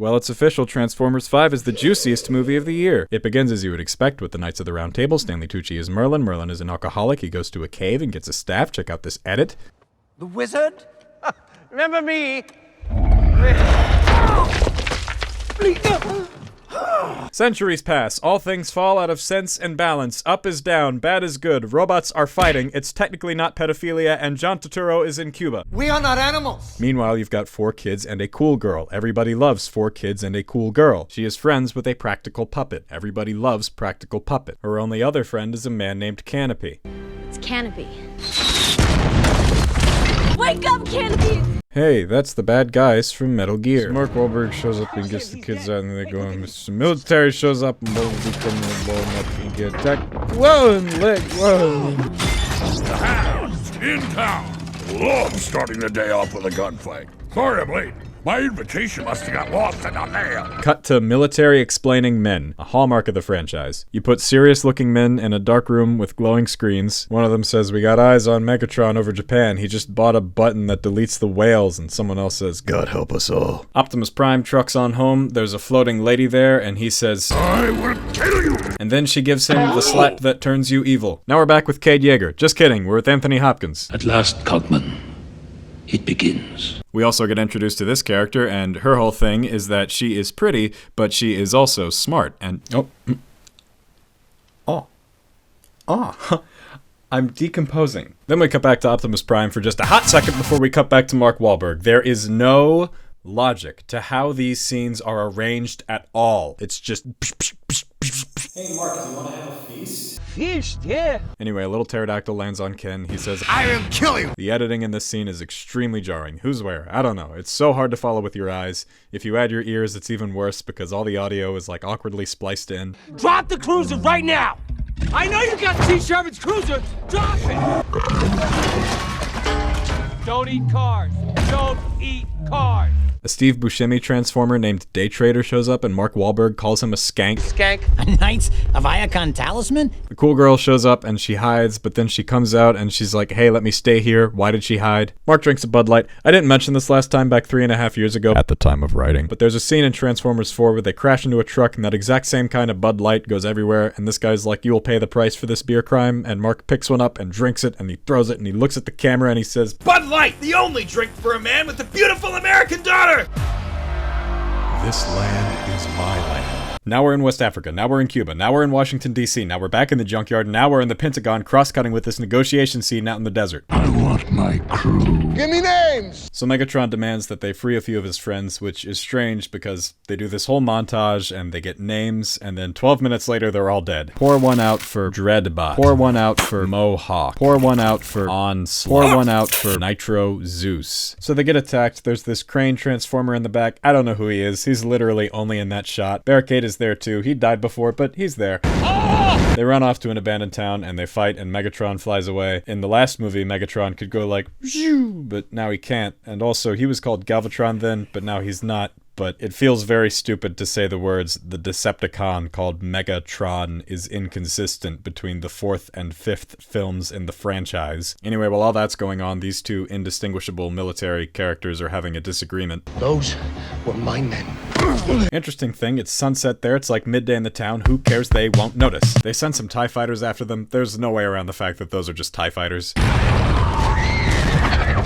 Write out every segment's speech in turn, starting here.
Well, it's official, Transformers 5 is the juiciest movie of the year. It begins as you would expect with the Knights of the Round Table. Stanley Tucci is Merlin. Merlin is an alcoholic. He goes to a cave and gets a staff. Check out this edit. The wizard? Remember me? Centuries pass. All things fall out of sense and balance. Up is down. Bad is good. Robots are fighting. It's technically not pedophilia, and John Turturro is in Cuba. We are not animals. Meanwhile, you've got 4 kids and a cool girl. Everybody loves 4 kids and a cool girl. She is friends with a practical puppet. Everybody loves practical puppet. Her only other friend is a man named Canopy. It's Canopy. Wake up, Canopy! Hey, that's the bad guys from Metal Gear. So Mark Wahlberg shows up and gets the kids out and they go and the military shows up and both become blown up and get attacked. Whoa, and leg, whoa. The house in town. Love starting the day off with a gunfight. Sorry I'm late. My invitation must have got lost in the mail. Cut to military explaining men, a hallmark of the franchise. You put serious-looking men in a dark room with glowing screens. One of them says, "We got eyes on Megatron over Japan. He just bought a button that deletes the whales." And someone else says, "God help us all." Optimus Prime trucks on home. There's a floating lady there, and he says, I will kill you. and then she gives him the slap that turns you evil. Now we're back with Cade Yeager. Just kidding, we're with Anthony Hopkins. At last, Cogman, it begins. We also get introduced to this character, and her whole thing is that she is pretty, but she is also smart, and... I'm decomposing. Then we cut back to Optimus Prime for just a hot second before we cut back to Mark Wahlberg. There is no logic to how these scenes are arranged at all. It's just... Hey Mark, do you want to have a feast? Feast, yeah. Anyway, a little pterodactyl lands on Ken. He says, I will kill you. The editing in this scene is extremely jarring. Who's where? I don't know. It's so hard to follow with your eyes. If you add your ears, it's even worse because all the audio is like awkwardly spliced in. Drop the cruiser right now. I know you got T. Sherman's cruiser. Drop it. Don't eat cars. Don't eat cars. A Steve Buscemi Transformer named Day Trader shows up and Mark Wahlberg calls him a skank. Skank. A Knights of Iacon talisman? The cool girl shows up and she hides, but then she comes out and she's like, "Hey, let me stay here." Why did she hide? Mark drinks a Bud Light. I didn't mention this last time back 3.5 years ago at the time of writing, but there's a scene in Transformers 4 where they crash into a truck and that exact same kind of Bud Light goes everywhere and this guy's like, "You will pay the price for this beer crime," and Mark picks one up and drinks it and he throws it and he looks at the camera and he says, Bud Light, the only drink for a man with a beautiful American daughter! "This land is my land." Now we're in West Africa, now we're in Cuba, now we're in Washington, D.C., now we're back in the junkyard, now we're in the Pentagon, cross-cutting with this negotiation scene out in the desert. I want my crew. Give me names. So Megatron demands that they free a few of his friends, which is strange because they do this whole montage and they get names, and then 12 minutes later they're all dead. Pour one out for Dreadbot. Pour one out for Mohawk. Pour one out for Onslaught. Pour one out for Nitro Zeus. So they get attacked. There's this crane transformer in the back. I don't know who he is. He's literally only in that shot. Barricade is there too. He died before, but he's there. They run off to an abandoned town and they fight and Megatron flies away. In the last movie, Megatron could go like, "Shoo," but now he can't. And also, he was called Galvatron then, but now he's not. But it feels very stupid to say the words, "The Decepticon called Megatron is inconsistent between the 4th and 5th films in the franchise." Anyway, while all that's going on, these two indistinguishable military characters are having a disagreement. Those were my men. Interesting thing, it's sunset there, it's like midday in the town, who cares, they won't notice. They send some TIE fighters after them, there's no way around the fact that those are just TIE fighters.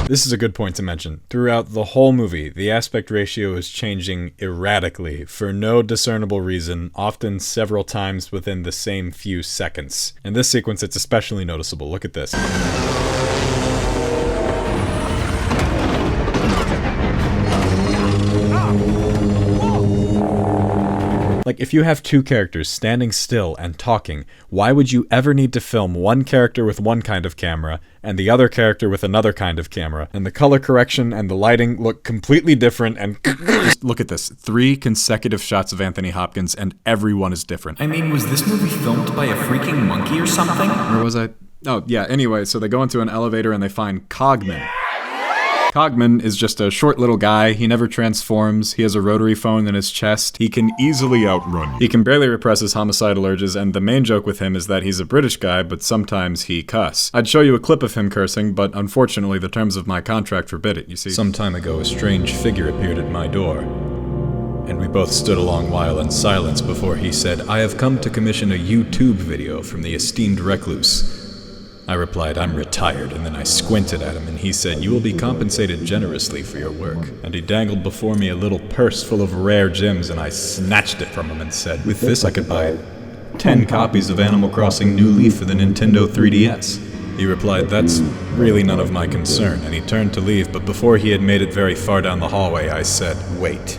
This is a good point to mention. Throughout the whole movie, the aspect ratio is changing erratically for no discernible reason, often several times within the same few seconds. In this sequence, it's especially noticeable. Look at this. Like, if you have two characters standing still and talking, why would you ever need to film one character with one kind of camera and the other character with another kind of camera? And the color correction and the lighting look completely different and... Just look at this. 3 consecutive shots of Anthony Hopkins and everyone is different. I mean, was this movie filmed by a freaking monkey or something? Where was I? Oh, yeah, anyway, so they go into an elevator and they find Cogman. Cogman is just a short little guy. He never transforms. He has a rotary phone in his chest. He can easily outrun you. He can barely repress his homicidal urges, and the main joke with him is that he's a British guy, but sometimes he cuss. I'd show you a clip of him cursing, but unfortunately the terms of my contract forbid it, you see. Some time ago, a strange figure appeared at my door. And we both stood a long while in silence before he said, "I have come to commission a YouTube video from the esteemed recluse." I replied, "I'm retired," and then I squinted at him and he said, "You will be compensated generously for your work." And he dangled before me a little purse full of rare gems and I snatched it from him and said, "With this I could buy 10 copies of Animal Crossing New Leaf for the Nintendo 3DS. He replied, "That's really none of my concern," and he turned to leave, but before he had made it very far down the hallway, I said, Wait.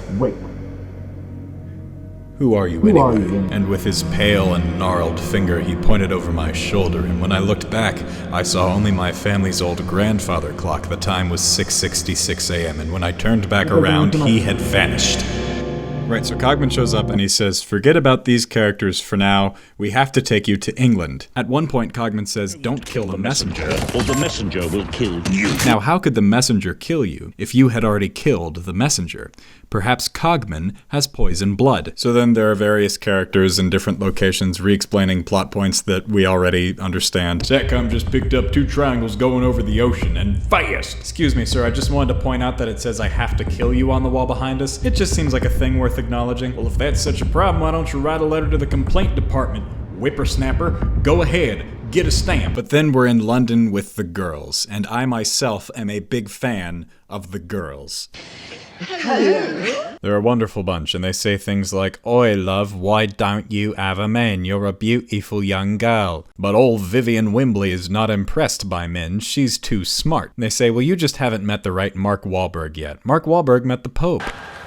Who are you anyway? And with his pale and gnarled finger, he pointed over my shoulder, and when I looked back, I saw only my family's old grandfather clock. The time was 6:66 a.m., and when I turned back around, he had vanished. Right, so Cogman shows up and he says, "Forget about these characters for now. We have to take you to England." At one point, Cogman says, "Don't kill the messenger, or the messenger will kill you." Now, how could the messenger kill you if you had already killed the messenger? Perhaps Cogman has poison blood. So then there are various characters in different locations re-explaining plot points that we already understand. "Satcom just picked up 2 triangles going over the ocean and fast." Excuse me, sir, I just wanted to point out that it says I have to kill you on the wall behind us. It just seems like a thing worth acknowledging. Well, if that's such a problem, why don't you write a letter to the complaint department? Whippersnapper, go ahead, get a stamp. But then we're in London with the girls, and I myself am a big fan of the girls. Hello. They're a wonderful bunch, and they say things like, "Oi, love, why don't you have a man? You're a beautiful young girl." But old Vivian Wembley is not impressed by men. She's too smart. And they say, "Well, you just haven't met the right Mark Wahlberg yet." Mark Wahlberg met the Pope.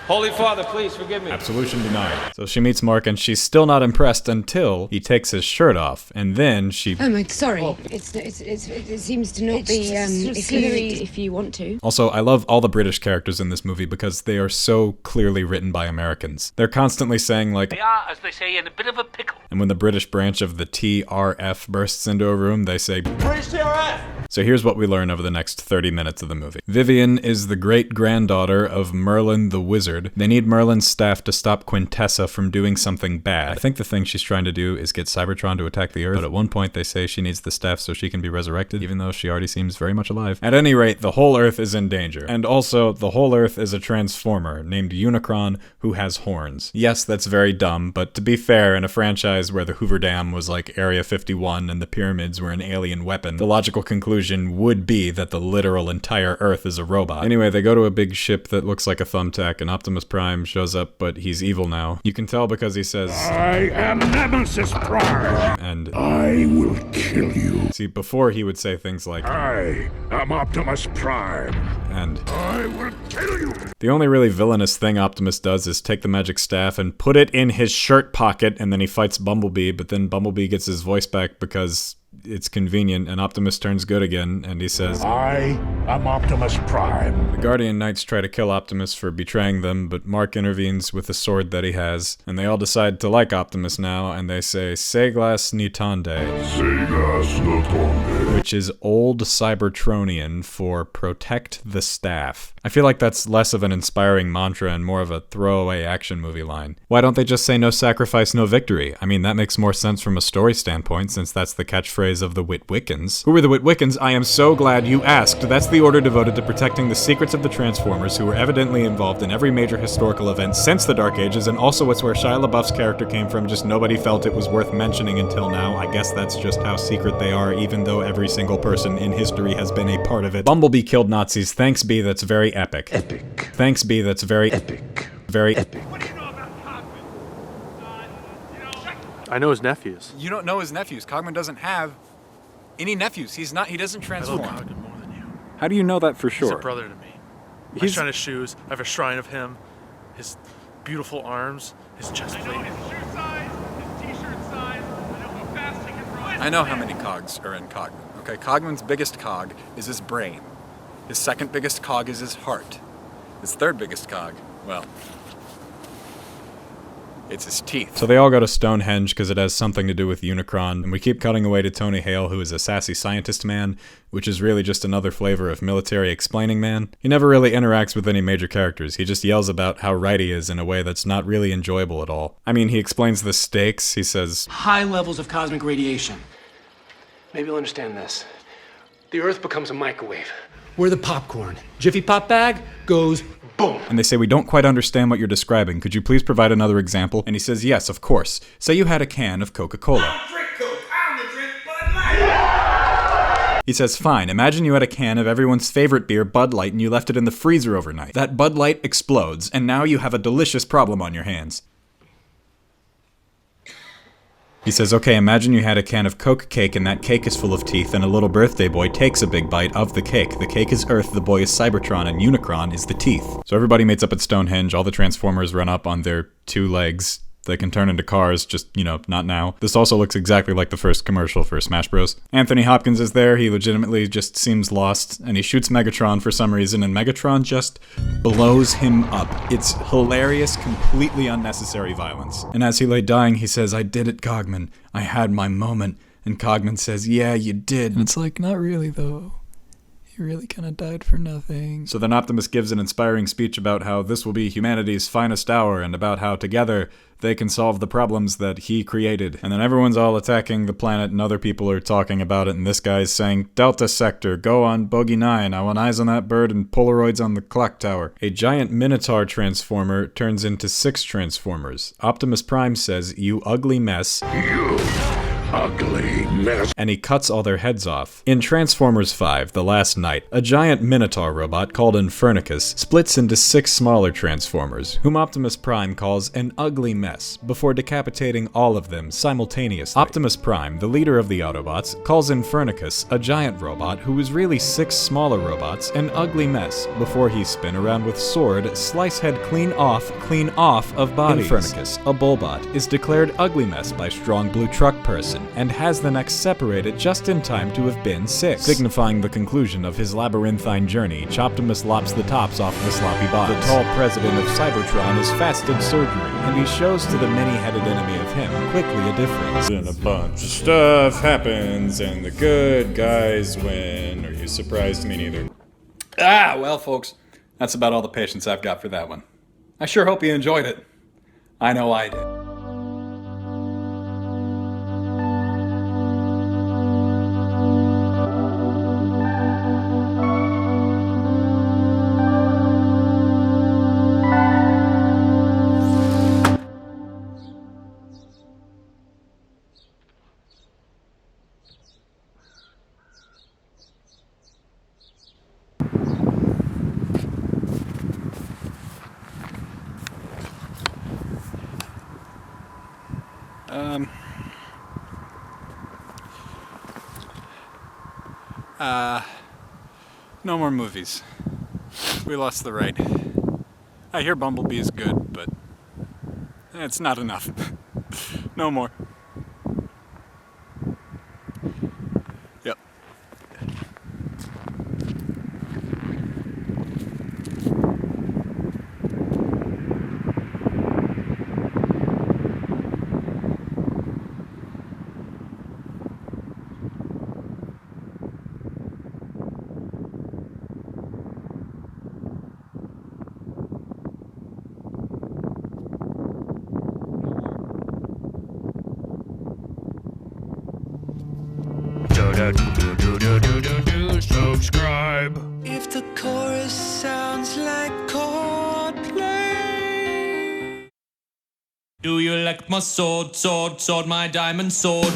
Holy Father, please forgive me. Absolution denied. So she meets Mark and she's still not impressed until he takes his shirt off, and then she... Oh, my, sorry. It seems to not be, if you want to. Also, I love all the British characters in this movie because they are so clearly written by Americans. They're constantly saying like... They are, as they say, in a bit of a pickle. And when the British branch of the TRF bursts into a room, they say... British TRF! So here's what we learn over the next 30 minutes of the movie. Vivian is the great-granddaughter of Merlin the Wizard. They need Merlin's staff to stop Quintessa from doing something bad. I think the thing she's trying to do is get Cybertron to attack the Earth, but at one point they say she needs the staff so she can be resurrected, even though she already seems very much alive. At any rate, the whole Earth is in danger. And also, the whole Earth is a transformer named Unicron who has horns. Yes, that's very dumb, but to be fair, in a franchise where the Hoover Dam was like Area 51 and the pyramids were an alien weapon, the logical conclusion would be that the literal entire Earth is a robot. Anyway, they go to a big ship that looks like a thumbtack, and Optimus Prime shows up, but he's evil now. You can tell because he says, "I am Nemesis Prime, and I will kill you." See, before he would say things like, "I am Optimus Prime, and I will kill you." The only really villainous thing Optimus does is take the magic staff and put it in his shirt pocket, and then he fights Bumblebee, but then Bumblebee gets his voice back because it's convenient, and Optimus turns good again, and he says, "I am Optimus Prime." The Guardian Knights try to kill Optimus for betraying them, but Mark intervenes with the sword that he has, and they all decide to like Optimus now, and they say, "Seglas Nitande," Seglas Nitande, which is Old Cybertronian for protect the staff. I feel like that's less of an inspiring mantra and more of a throwaway action movie line. Why don't they just say no sacrifice, no victory? I mean, that makes more sense from a story standpoint, since that's the catchphrase of the Witwickens. Who are the Witwickens? I am so glad you asked. That's the order devoted to protecting the secrets of the Transformers, who were evidently involved in every major historical event since the Dark Ages, and also it's where Shia LaBeouf's character came from, just nobody felt it was worth mentioning until now. I guess that's just how secret they are, even though every single person in history has been a part of it. Bumblebee killed Nazis. Thanks be, that's very epic. Epic. Thanks be, that's very Epic. Very epic. What do you know about Cogman? I know his nephews. You don't know his nephews. Cogman doesn't have any nephews. He doesn't transform. I love Cogman more than you. How do you know that for sure? He's a brother to me. I shine his shoes. I have a shrine of him. His beautiful arms. His chest plate. I know his shoe size, his t-shirt size. I know how fast he can run. I know how many cogs are in Cogman. Okay, Cogman's biggest cog is his brain. His second biggest cog is his heart. His third biggest cog, well, it's his teeth. So they all go to Stonehenge because it has something to do with Unicron, and we keep cutting away to Tony Hale, who is a sassy scientist man, which is really just another flavor of military explaining man. He never really interacts with any major characters. He just yells about how right he is in a way that's not really enjoyable at all. I mean, he explains the stakes. He says, high levels of cosmic radiation. Maybe you'll understand this. The Earth becomes a microwave. We're the popcorn. Jiffy Pop bag goes boom. And they say, we don't quite understand what you're describing. Could you please provide another example? And he says, yes, of course. Say you had a can of Coca-Cola. I don't drink Coke. I only drink Bud Light. He says, fine, imagine you had a can of everyone's favorite beer, Bud Light, and you left it in the freezer overnight. That Bud Light explodes, and now you have a delicious problem on your hands. He says, okay, imagine you had a can of Coke cake and that cake is full of teeth and a little birthday boy takes a big bite of the cake. The cake is Earth, the boy is Cybertron, and Unicron is the teeth. So everybody meets up at Stonehenge, all the Transformers run up on their 2 legs. They can turn into cars, just, not now. This also looks exactly like the first commercial for Smash Bros. Anthony Hopkins is there, he legitimately just seems lost, and he shoots Megatron for some reason, and Megatron just blows him up. It's hilarious, completely unnecessary violence. And as he lay dying, he says, I did it, Cogman. I had my moment. And Cogman says, yeah, you did. And it's like, not really, though. He really kind of died for nothing. So then Optimus gives an inspiring speech about how this will be humanity's finest hour, and about how together they can solve the problems that he created. And then everyone's all attacking the planet and other people are talking about it, and this guy's saying, Delta Sector, go on Bogey 9, I want eyes on that bird and Polaroids on the clock tower. A giant Minotaur transformer turns into 6 Transformers. Optimus Prime says, you ugly mess. You ugly mess. And he cuts all their heads off. In Transformers 5, The Last Night, a giant Minotaur robot called Infernicus splits into 6 smaller Transformers, whom Optimus Prime calls an ugly mess, before decapitating all of them simultaneously. Optimus Prime, the leader of the Autobots, calls Infernicus, a giant robot who is really 6 smaller robots, an ugly mess, before he spin around with sword, slice head clean off of bodies. Infernicus, a bullbot, is declared ugly mess by strong blue truck person, and has the necks separated just in time to have been 6. Signifying the conclusion of his labyrinthine journey, Choptimus lops the tops off the sloppy bottoms. The tall president of Cybertron is fasted surgery, and he shows to the many-headed enemy of him quickly a difference. Then a bunch of stuff happens, and the good guys win. Are you surprised? Me neither. Well, folks, that's about all the patience I've got for that one. I sure hope you enjoyed it. I know I did. No more movies. We lost the right. I hear Bumblebee is good, but it's not enough. No more. Yep. Subscribe. If the chorus sounds like Coldplay. Do you like my sword, my diamond sword?